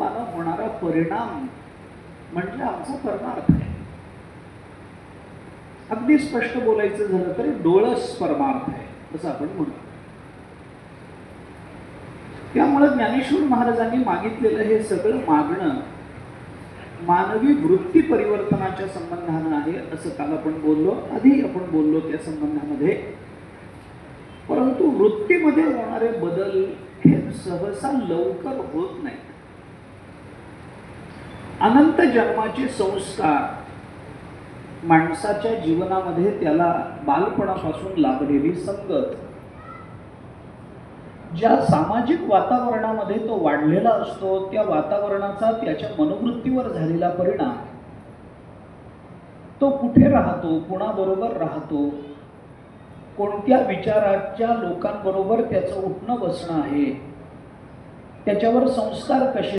स्वरूपानं होणारा परिणाम म्हणजे आमचा परमार्थ आहे. अगदी स्पष्ट बोलायचं झालं तर डोळस परमार्थ आहे असं आपण म्हणतो. त्यामुळे ज्ञानेश्वर महाराजांनी मागितलेलं हे सगळं मागणं मानवी वृत्ती परिवर्तनाच्या संबंधानं आहे असं काल आपण बोललो, आधी आपण बोललो त्या संबंधामध्ये. परंतु वृत्तीमध्ये होणारे बदल हे सहसा लवकर होत नाही. अनंत जन्माचे संस्कार माणसाच्या जीवनामध्ये त्याला बालपणापासून लाभलेली संगत, ज्या सामाजिक वातावरणामध्ये तो वाढलेला असतो त्या वातावरणाचा त्याच्या मनोवृत्तीवर झालेला परिणाम, तो कुठे राहतो, कोणाबरोबर राहतो, कोणत्या विचाराच्या लोकांबरोबर त्याचं उठणं बसणं आहे, त्याच्यावर संस्कार कसे